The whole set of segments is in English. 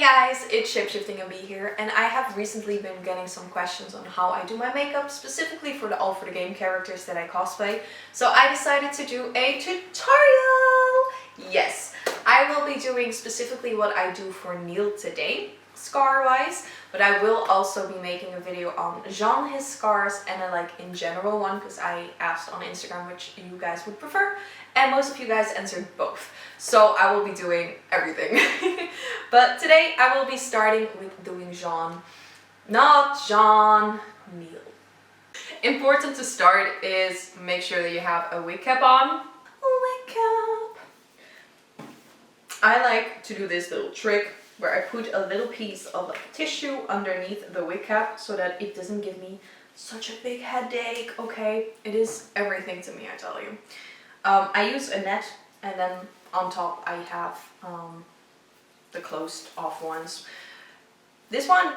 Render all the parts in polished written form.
guys, it's Shapeshifting and B here, and I have recently been getting some questions on how I do my makeup, specifically for the Aftg game characters that I cosplay. So I decided to do a tutorial! Yes, I will be doing specifically what I do for Neil today, scar-wise, but I will also be making a video on Jean, his scars, and a in general one, because I asked on Instagram which you guys would prefer, and most of you guys answered both. So I will be doing everything. But today I will be starting with doing Jean, not Jean, Neil. Important to start is make sure that you have a wig cap on. A wig cap. I like to do this little trick where I put a little piece of tissue underneath the wig cap so that it doesn't give me such a big headache, okay? It is everything to me, I tell you. I use a net, and then on top I have the closed off ones. This one,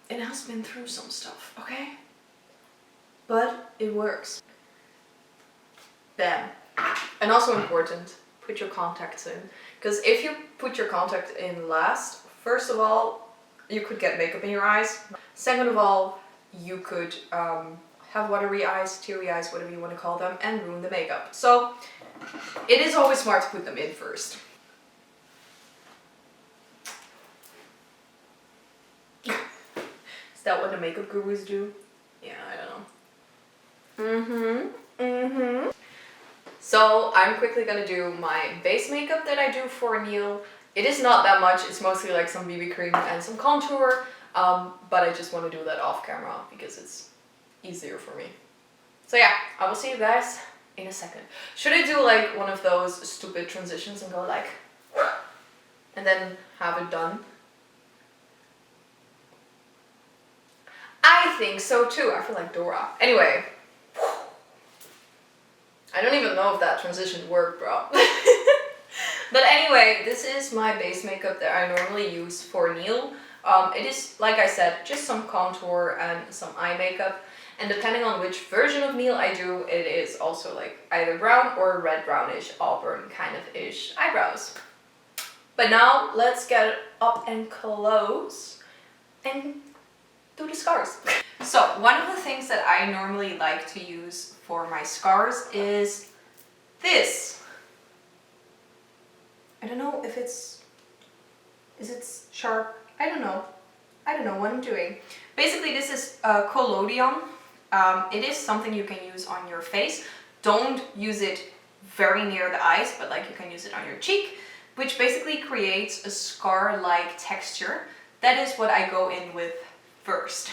it has been through some stuff, okay? But it works. Bam. And also important, put your contacts in. Because if you put your contact in last, first of all, you could get makeup in your eyes. Second of all, you could have watery eyes, teary eyes, whatever you want to call them, and ruin the makeup. So it is always smart to put them in first. Is that what the makeup gurus do? Yeah, I don't know. So I'm quickly gonna do my base makeup that I do for Neil. It is not that much, it's mostly like some BB cream and some contour, but I just want to do that off camera because it's easier for me. So yeah, I will see you guys in a second. Should I do like one of those stupid transitions and go like, and then have it done? I think so too. I feel like Dora. Anyway, I don't even know if that transition worked, bro. But anyway, this is my base makeup that I normally use for Neil. It is, like I said, just some contour and some eye makeup. And depending on which version of Neil I do, it is also like either brown or red brownish, auburn kind of ish eyebrows. But now let's get up and close and do the scars. So one of the things that I normally like to use for my scars is this. I don't know if is it sharp? I don't know what I'm doing. Basically this is collodion. It is something you can use on your face. Don't use it very near the eyes, but like you can use it on your cheek, which basically creates a scar-like texture. That is what I go in with first.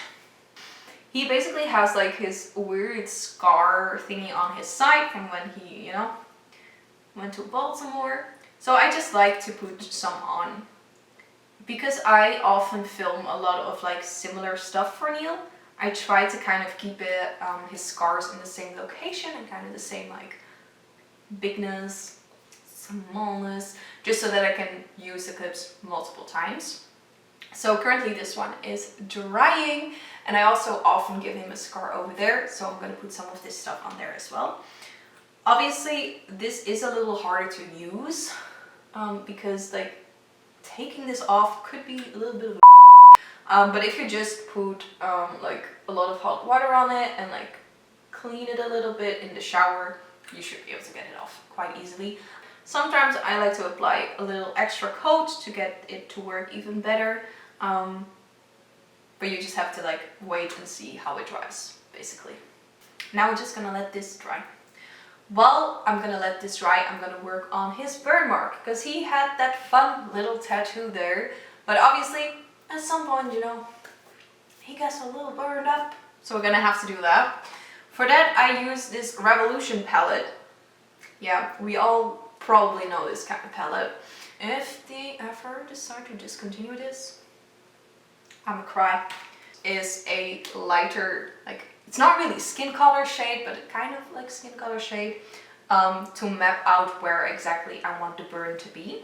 He basically has like his weird scar thingy on his side from when he, you know, went to Baltimore. So I just like to put some on. Because I often film a lot of like similar stuff for Neil, I try to kind of keep it, his scars in the same location and kind of the same like bigness, smallness, just so that I can use the clips multiple times. So currently this one is drying, and I also often give him a scar over there, so I'm going to put some of this stuff on there as well. Obviously this is a little harder to use because like taking this off could be a little bit of but if you just put like a lot of hot water on it and like clean it a little bit in the shower, you should be able to get it off quite easily. Sometimes I like to apply a little extra coat to get it to work even better, but you just have to like wait and see how it dries, basically. Now we're just gonna let this dry. While I'm gonna let this dry, I'm gonna work on his burn mark, because he had that fun little tattoo there, but obviously at some point, you know, he gets a little burned up, so we're gonna have to do that. For that I use this Revolution palette. Yeah, we all probably know this kind of palette. If they ever decide to discontinue this, I'ma cry. Is a lighter, like, it's not really skin color shade, but it kind of like skin color shade, to map out where exactly I want the burn to be.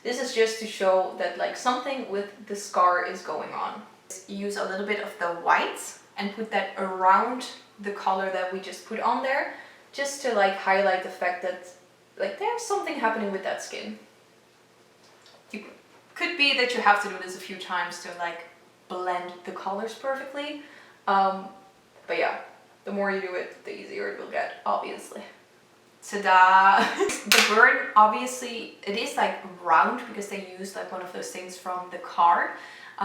This is just to show that like something with the scar is going on. Use a little bit of the white and put that around the color that we just put on there, just to like highlight the fact that like there's something happening with that skin. You could Could be that you have to do this a few times to like blend the colors perfectly. But yeah, the more you do it, the easier it will get, obviously. Ta-da! The bird, obviously, it is like round because they use like one of those things from the car.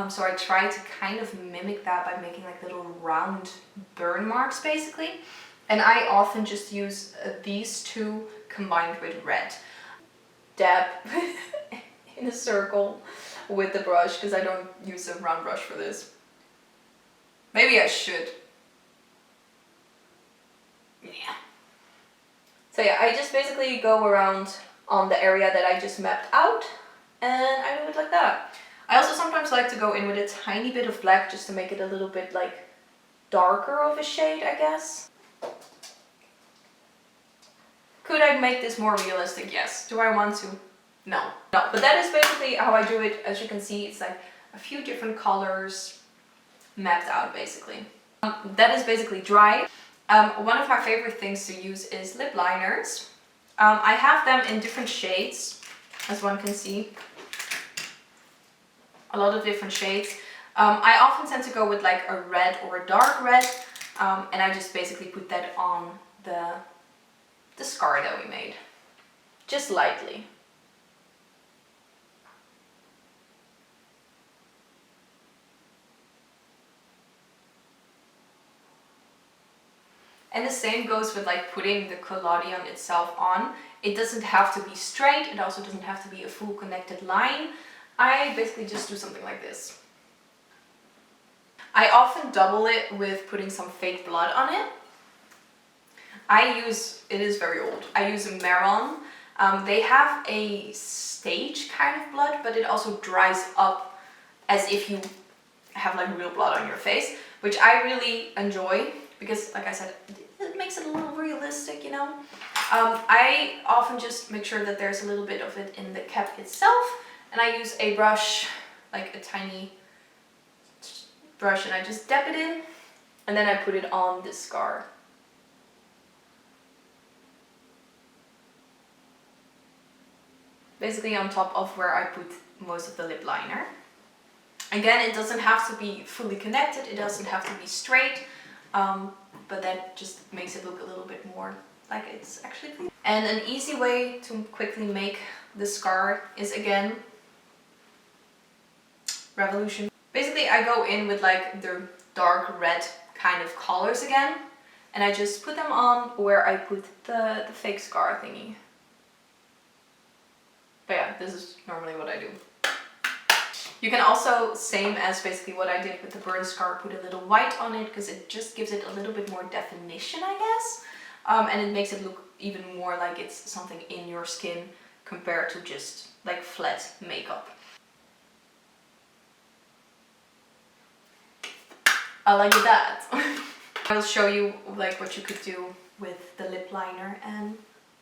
So I try to kind of mimic that by making like little round burn marks basically. And I often just use these two combined with red. Dab in a circle with the brush because I don't use a round brush for this. Maybe I should. Yeah. So yeah, I just basically go around on the area that I just mapped out and I do it like that. I also sometimes like to go in with a tiny bit of black just to make it a little bit like darker of a shade, I guess. Could I make this more realistic? Yes. Do I want to? No. No, but that is basically how I do it. As you can see, it's like a few different colors mapped out basically. That is basically dry. One of my favorite things to use is lip liners. I have them in different shades, as one can see. A lot of different shades. I often tend to go with like a red or a dark red, and I just basically put that on the scar that we made, just lightly. And the same goes with like putting the collodion itself on. It doesn't have to be straight, it also doesn't have to be a full connected line. I basically just do something like this. I often double it with putting some fake blood on it. It is very old, I use a Marron. They have a stage kind of blood, but it also dries up as if you have like real blood on your face, which I really enjoy because, like I said, it makes it a little realistic, you know. I often just make sure that there's a little bit of it in the cap itself, and I use a brush, like a tiny brush, and I just dab it in, and then I put it on this scar. Basically on top of where I put most of the lip liner. Again, it doesn't have to be fully connected, it doesn't have to be straight, but that just makes it look a little bit more like it's actually. And an easy way to quickly make the scar is, again, Revolution. Basically, I go in with like the dark red kind of colors again, and I just put them on where I put the fake scar thingy. But yeah, this is normally what I do. You can also, same as basically what I did with the burn scar, put a little white on it because it just gives it a little bit more definition, I guess. And it makes it look even more like it's something in your skin compared to just like flat makeup. I like that. I'll show you like what you could do with the lip liner and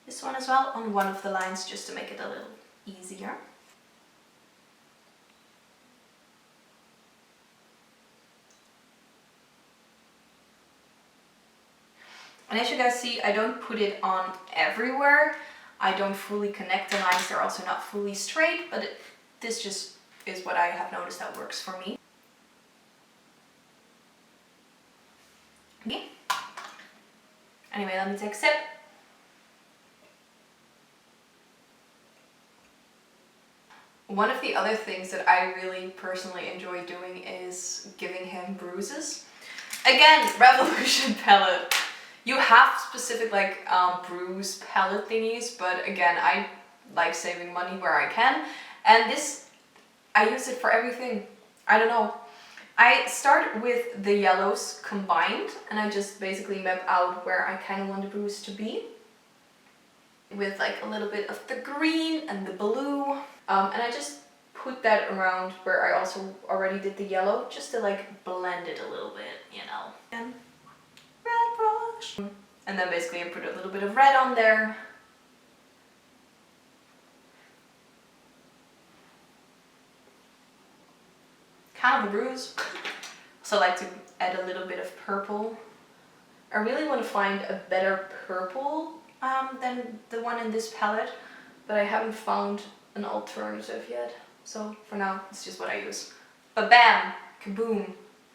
this one as well on one of the lines just to make it a little easier. And as you guys see, I don't put it on everywhere. I don't fully connect the lines, they're also not fully straight, but this just is what I have noticed that works for me. Okay. Anyway, let me take a sip. One of the other things that I really personally enjoy doing is giving him bruises. Again, Revolution palette. You have specific like bruise palette thingies, but again, I like saving money where I can. And this, I use it for everything. I don't know. I start with the yellows combined and I just basically map out where I kind of want the bruise to be. With like a little bit of the green and the blue. And I just put that around where I also already did the yellow, just to like blend it a little bit, you know. And red brush. And then basically I put a little bit of red on there. Kind of a bruise. So I like to add a little bit of purple. I really want to find a better purple than the one in this palette, but I haven't found an alternative yet. So for now, it's just what I use. But bam, kaboom,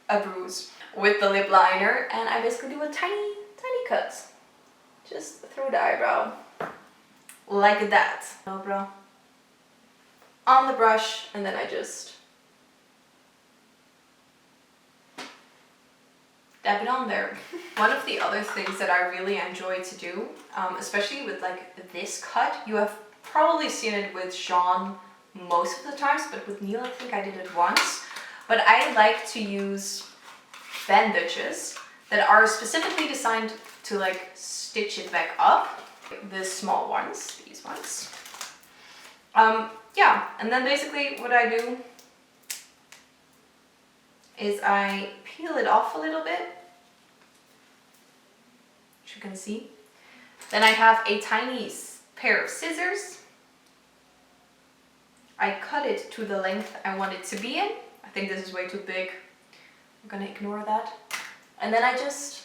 a bruise with the lip liner, and I basically do a tiny cut just through the eyebrow, like that. Eyebrow on the brush, and then I just dab it on there. One of the other things that I really enjoy to do, especially with like this cut, you have probably seen it with Sean most of the times, but with Neil I think I did it once. But I like to use bandages that are specifically designed to like stitch it back up. The small ones, these ones. Yeah, and then basically what I do is I peel it off a little bit, as you can see. Then I have a tiny pair of scissors. I cut it to the length I want it to be in. I think this is way too big. I'm gonna ignore that. And then I just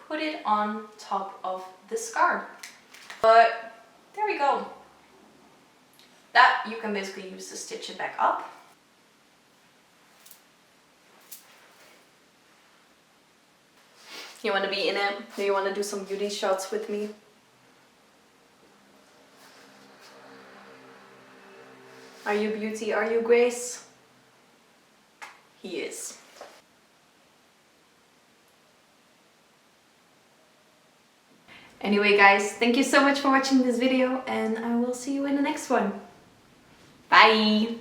put it on top of the scar. But there we go. That you can basically use to stitch it back up. You want to be in it? Do you want to do some beauty shots with me? Are you beauty? Are you grace? He is. Anyway guys, thank you so much for watching this video, and I will see you in the next one. Bye!